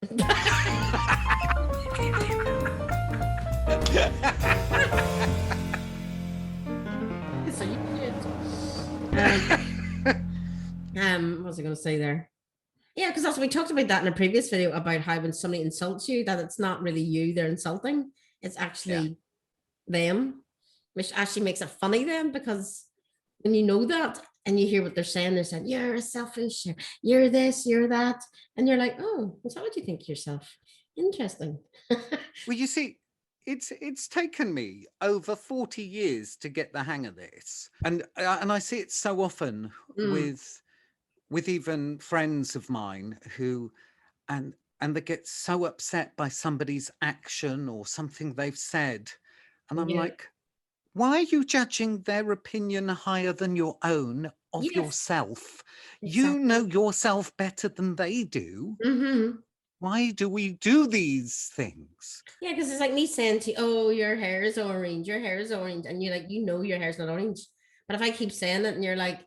So you what was I going to say there? Yeah, because also we talked about that in a previous video about how when somebody insults you, that it's not really you they're insulting, it's actually them, which actually makes it funny then, because when you know that and you hear what they're saying, you're a selfish, you're this, you're that, and you're like, oh, is that what you think yourself? Interesting. Well, you see, it's taken me over 40 years to get the hang of this, and I see it so often with even friends of mine who and they get so upset by somebody's action or something they've said, and I'm Yeah. like, why are you judging their opinion higher than your own of Yes, yourself? You exactly. know yourself better than they do. Mm-hmm. Why do we do these things? Yeah, because it's like me saying to you, oh, your hair is orange, your hair is orange, and you're like, you know your hair's not orange. But if I keep saying it and you're like,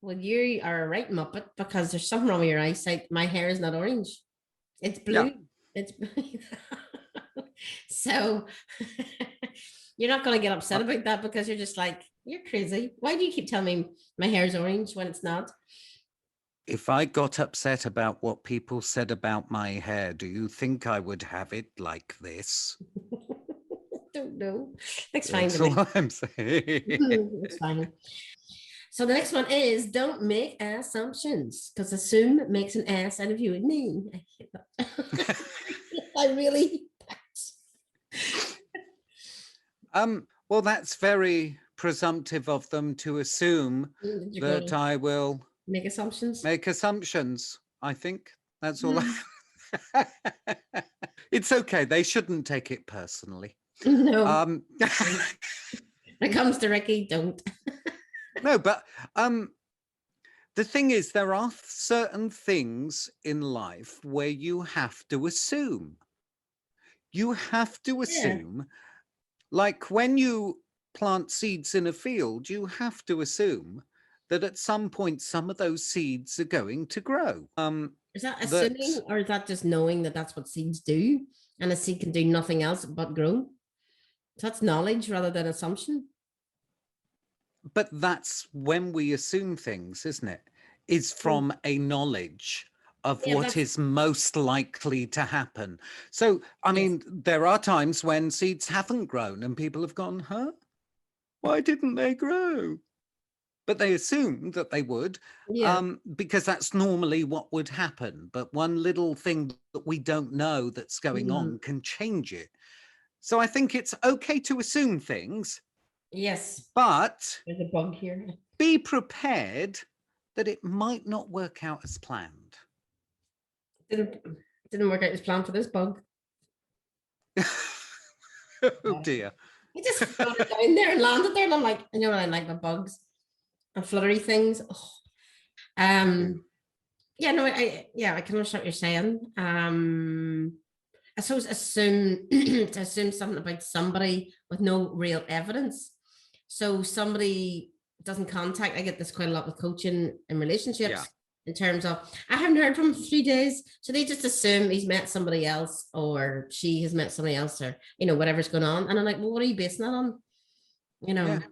well, you are a right muppet because there's something wrong with your eyesight. My hair is not orange. It's Yeah. blue. It's blue. So you're not going to get upset about that because you're just like, you're crazy. Why do you keep telling me my hair is orange when it's not? If I got upset about what people said about my hair, do you think I would have it like this? Don't know. It's fine to That's me. all I'm saying. It's fine. So the next one is don't make assumptions because assume makes an ass out of you and me. I hate that. I really. Well, that's very presumptive of them to assume that I will make assumptions. Make assumptions. I think that's all. It's okay. They shouldn't take it personally. No. When it comes to Ricky, don't. No, but the thing is, there are certain things in life where you have to assume. You have to assume, like when you plant seeds in a field, you have to assume that at some point some of those seeds are going to grow. Is that assuming, or is that just knowing that that's what seeds do, and a seed can do nothing else but grow? So that's knowledge rather than assumption. But that's when we assume things, isn't it? Is from a knowledge of what is most likely to happen. So, I mean, there are times when seeds haven't grown and people have gone, huh? Why didn't they grow? But they assumed that they would, because that's normally what would happen. But one little thing that we don't know that's going on can change it. So I think it's okay to assume things. Yes. But there's a bug here. Be prepared that it might not work out as planned. Didn't work out as planned for this bug. Oh dear. It just floated down there and landed there, and I'm like, I know what I like about bugs and fluttery things. Oh. Yeah, no, I can understand what you're saying. I suppose assume to assume something about somebody with no real evidence. So somebody doesn't contact. I get this quite a lot with coaching and relationships. In terms of, I haven't heard from him for 3 days. So they just assume he's met somebody else or she has met somebody else or, whatever's going on. And I'm like, well, what are you basing that on? And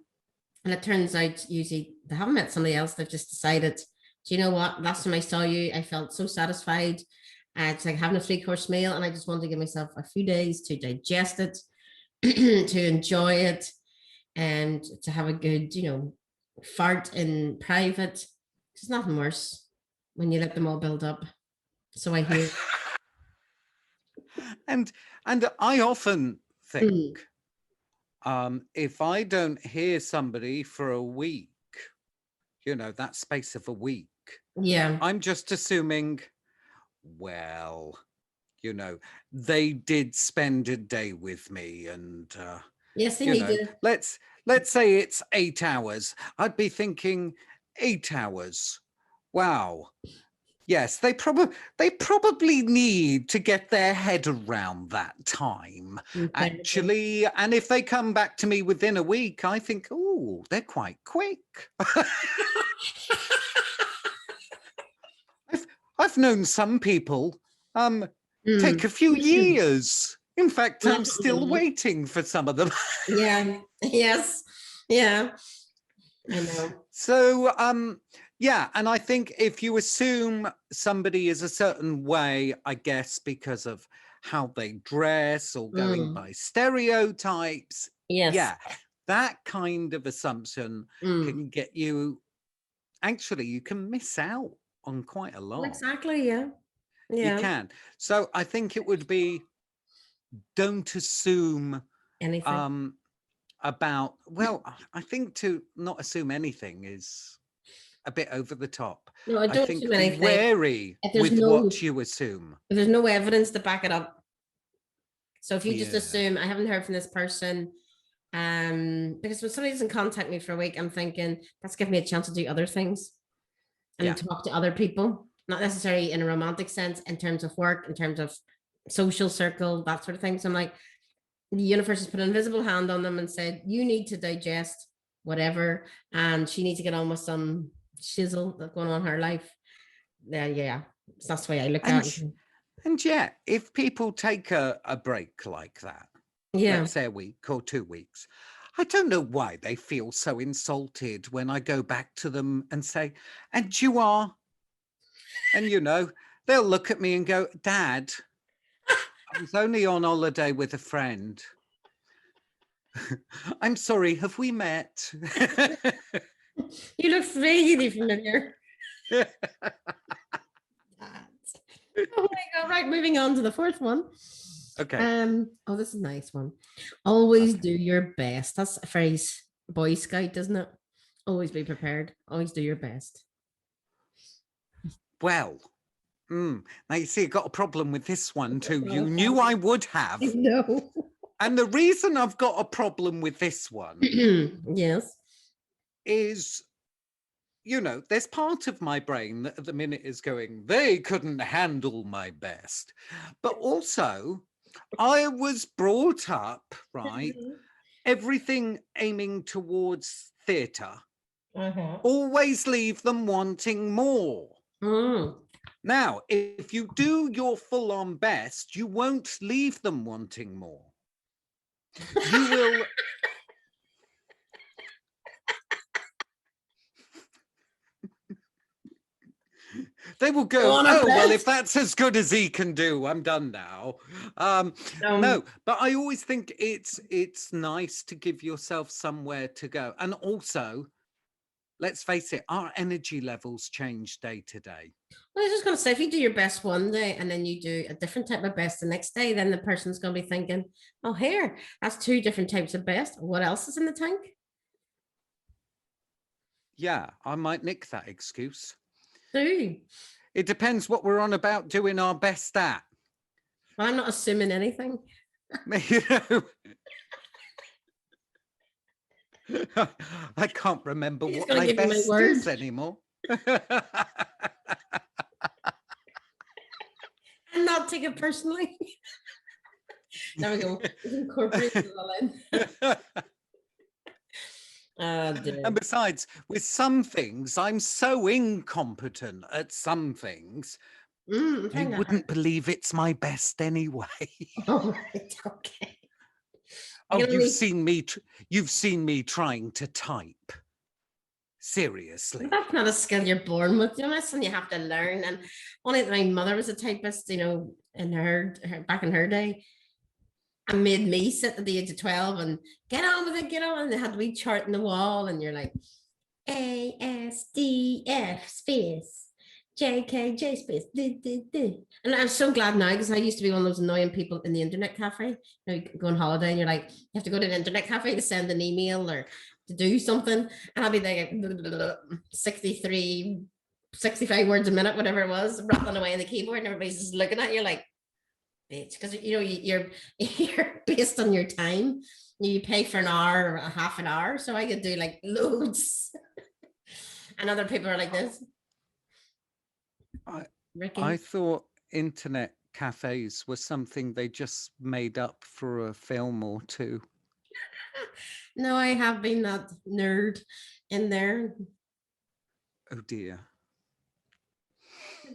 it turns out usually they haven't met somebody else. They've just decided, do you know what? Last time I saw you, I felt so satisfied. It's like having a 3-course meal. And I just wanted to give myself a few days to digest it, to enjoy it, and to have a good, fart in private. There's nothing worse when you let them all build up. So I hear. and I often think, if I don't hear somebody for a week, that space of a week, I'm just assuming, well, they did spend a day with me, and yes, they need to. Let's say it's 8 hours. I'd be thinking 8 hours. Wow. Yes, they probably need to get their head around that time, actually. And if they come back to me within a week, I think, oh, they're quite quick. I've known some people, take a few years. In fact, I'm still Mhm. waiting for some of them. Yeah. Yes. Yeah. I know. So, yeah, and I think if you assume somebody is a certain way, I guess because of how they dress or going by stereotypes, Yes. yeah, that kind of assumption can get you, actually, you can miss out on quite a lot. Exactly. Yeah. You Yeah. can. So I think it would be, don't assume Anything. about, well, I think to not assume anything is a bit over the top. No, I I don't think assume be anything. wary with what you assume. If there's no evidence to back it up. So if you just Yeah. assume I haven't heard from this person, because when somebody doesn't contact me for a week, I'm thinking that's giving me a chance to do other things and talk to other people, not necessarily in a romantic sense, in terms of work, in terms of social circle, that sort of thing. So I'm like, the universe has put an invisible hand on them and said, you need to digest whatever, and she needs to get on with some shizzle that's going on in her life. Yeah, so that's the way I look at it. And yeah, if people take a break like that, let's say a week or 2 weeks, I don't know why they feel so insulted when I go back to them and say, and you are. And, you know, they'll look at me and go, Dad, I was only on holiday with a friend. I'm sorry, have we met? You look vaguely familiar. Oh my God, right, moving on to the fourth one. Okay. Oh, this is a nice one. Always do your best. That's a phrase, Boy Scout, isn't it? Always be prepared. Always do your best. Well, now you see, I got a problem with this one too. You knew I would have. No. And the reason I've got a problem with this one yes, is, you know, there's part of my brain that at the minute is going, they couldn't handle my best. But also, I was brought up, right? Everything aiming towards theatre. Always leave them wanting more. Now, if you do your full-on best, you won't leave them wanting more. You will. They will go, oh, well, if that's as good as he can do, I'm done now. No, but I always think it's nice to give yourself somewhere to go. And also, let's face it, our energy levels change day to day. Well, I was just going to say, if you do your best one day and then you do a different type of best the next day, then the person's going to be thinking, oh, here, that's two different types of best. What else is in the tank? Yeah, I might nick that excuse. Do. It depends what we're on about doing our best at. Well, I'm not assuming anything. You know, I can't remember what my best is anymore. And not take it personally. There we go. Incorporate it all in. And besides, with some things, I'm so incompetent at some things, you wouldn't believe it's my best anyway. Oh, right, okay. Oh, you've seen me trying to type. Seriously. That's not a skill you're born with, you know, that's something you have to learn. And only my mother was a typist, you know, in her back in her day. And made me sit at the age of 12 and get on with it, get on. And they had to be chart in the wall, and you're like ASDF space JKJ space. And I'm so glad now, because I used to be one of those annoying people in the internet cafe. You know, you go on holiday and you're like, you have to go to the internet cafe to send an email or to do something. And I'll be like 63, 65 words a minute, whatever it was, rattling away on the keyboard, and everybody's just looking at you like, bitch, because you know you're based on your time. You pay for an hour or a half an hour, so I could do like loads. And other people are like this. Ricky? I thought internet cafes were something they just made up for a film or two. No, I have been that nerd in there. Oh dear.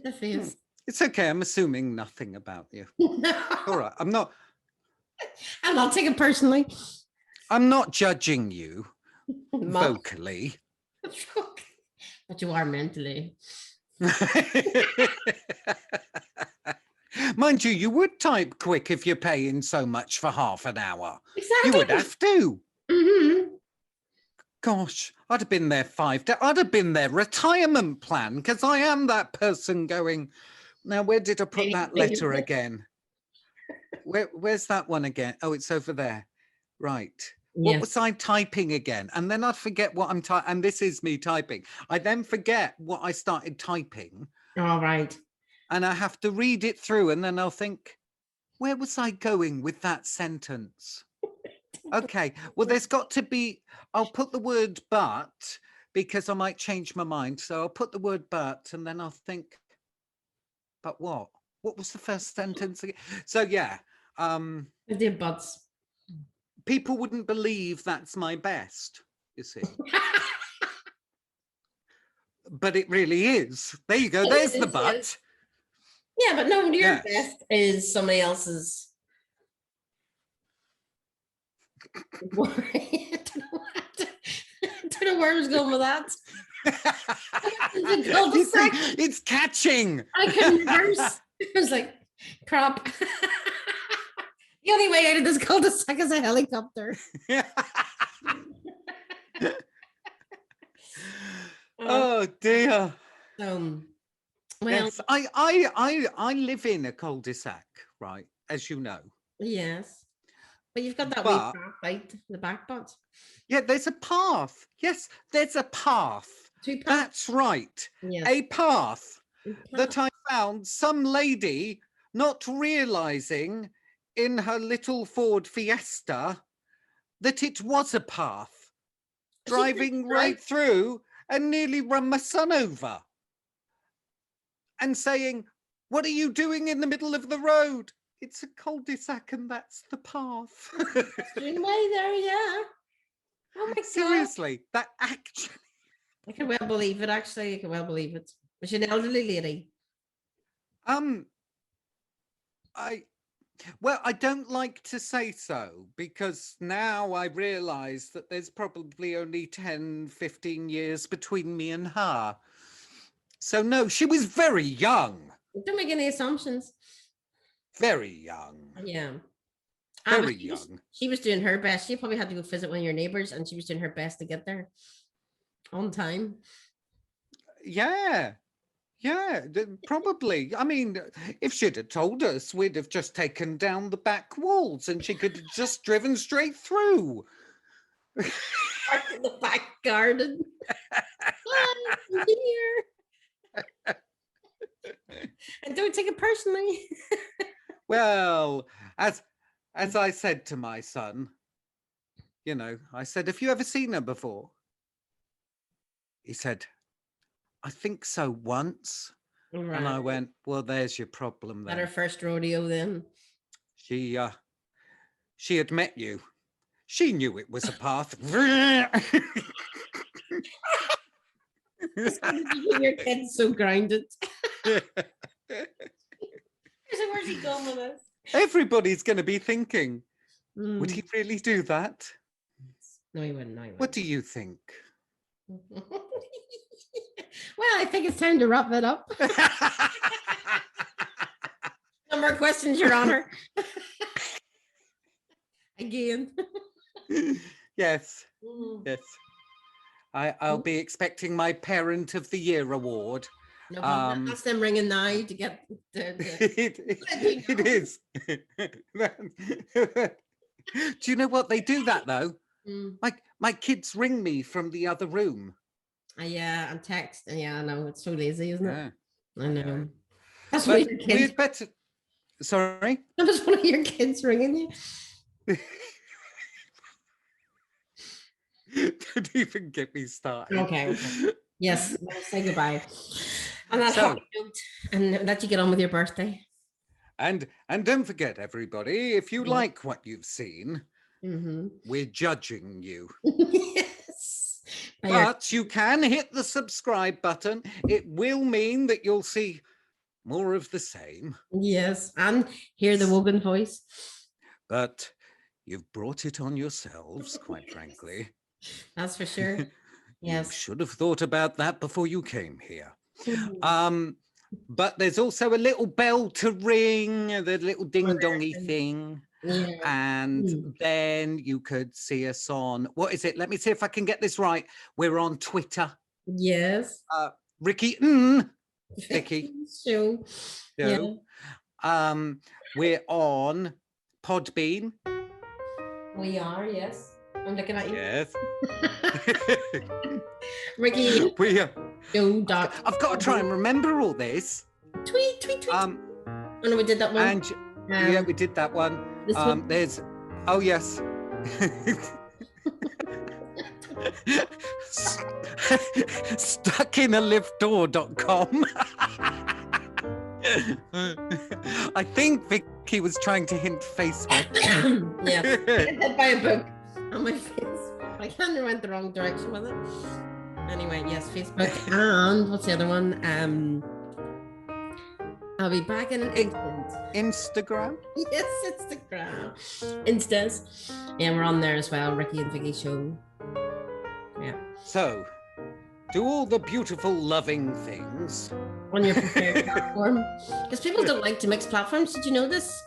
The face. It's okay. I'm assuming nothing about you. All right. I'm not take it personally. I'm not judging you Much. vocally. But you are mentally. Mind you would type quick if you're paying so much for half an hour. Exactly. You would have to. Mm-hmm. Gosh, I'd have been there 5 days. I'd have been their retirement plan, because I am that person going, now, where did I put that letter again? Where's that one again? Oh, it's over there. Right. What was I typing again? And then I'd forget what I'm typing. And this is me typing. I then forget what I started typing. All right. And I have to read it through. And then I'll think, where was I going with that sentence? Okay. Well, there's got to be, I'll put the word but, because I might change my mind. So I'll put the word but, and then I'll think, but what? What was the first sentence again? So yeah. I did buts. People wouldn't believe that's my best, you see. But it really is. There you go. There's the but. Yes. Yeah, but no, your best is somebody else's. I don't know where I was going with that. It's catching. I couldn't reverse. I was like, crap. The only way out of this cul-de-sac is a helicopter. Oh dear. Well, yes, I live in a cul-de-sac, right? As you know. Yes, but you've got that wee path, right? The back part. Yeah, there's a path. Yes, there's a path. That's right. Yes. A path that I found some lady not realizing in her little Ford Fiesta that it was a path, driving right through and nearly run my son over and saying, what are you doing in the middle of the road? It's a cul-de-sac and that's the path. Way there, yeah. Oh my God. Seriously, that actually. I can well believe it, actually. I can well believe it. Was she an elderly lady? I don't like to say so, because now I realize that there's probably only 10, 15 years between me and her. So no, she was very young. Don't make any assumptions. Very young. Yeah. Very young. She was doing her best. She probably had to go visit one of your neighbors, and she was doing her best to get there on time. Yeah. Yeah, probably. I mean, if she'd have told us, we'd have just taken down the back walls and she could have just driven straight through. In the back garden. And don't take it personally. Well, as I said to my son, you know, I said, have you ever seen her before? He said, I think so once. Right. And I went, well, there's your problem then. At her first rodeo then. She had met you. She knew it was a path. Your kid's so grounded. Where's he going with this? Everybody's going to be thinking, would he really do that? No, he wouldn't. No, he wouldn't. What do you think? Well, I think it's time to wrap it up. No more questions, Your Honor. Again. Yes. Yes. I'll be expecting my Parent of the Year award. No, that's them ringing now to get it is. Do you know what? They do that though. My kids ring me from the other room. Yeah, and text. Yeah, I know. It's so lazy, isn't it? Yeah. I know. That's one of your kids. We'd better. Sorry? That was one of your kids ringing you. Don't even get me started. Okay. Yes, let's say goodbye. On that happy note, and let you get on with your birthday. And don't forget, everybody, if you like what you've seen, we're judging you. Yes. But you can hit the subscribe button. It will mean that you'll see more of the same. Yes, and hear the Wogan voice. But you've brought it on yourselves, quite frankly. That's for sure. You Yes. should have thought about that before you came here. Mm. But there's also a little bell to ring, the little ding-dongy thing. Yeah. And then you could see us on, what is it? Let me see if I can get this right. We're on Twitter. Yes. Ricky, Vicki. Show. Yeah. We're on Podbean. We are, yes. I'm looking at you. Yes. Ricky. We are. I've I've got to try and remember all this. Tweet. Oh, no, we did that one. And yeah, we did that one. There's, oh yes. Stuckinaliftdoor.com. I think Vicky was trying to hint Facebook. Yeah, I buy a book on my face. I kind of went the wrong direction with it. Anyway, yes, Facebook. And what's the other one? I'll be back in an instant. Instagram? Yes, Instagram. Instas. Yeah, we're on there as well. Ricky and Vicki Show. Yeah. So, do all the beautiful, loving things on your preferred platform. Because people don't like to mix platforms. Did you know this?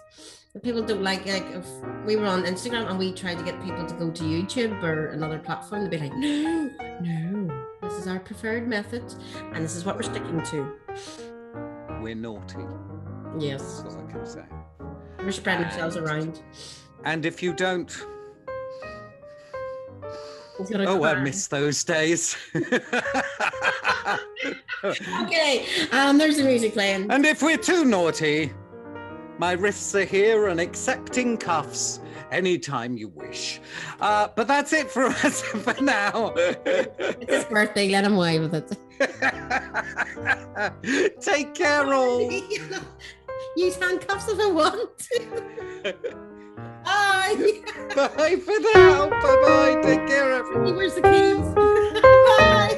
People don't like if we were on Instagram and we tried to get people to go to YouTube or another platform, they'd be like, no, this is our preferred method and this is what we're sticking to. We're naughty. Yes. That's all I can say. We're spreading ourselves around. And if you don't, I miss those days. Okay, there's the music playing. And if we're too naughty, my wrists are here and accepting cuffs anytime you wish. But that's it for us for now. It's his birthday, let him away with it. Take care, all. Use handcuffs if I want to. Bye. Bye for now. Bye-bye. Take care, everyone. Where's the keys? Bye.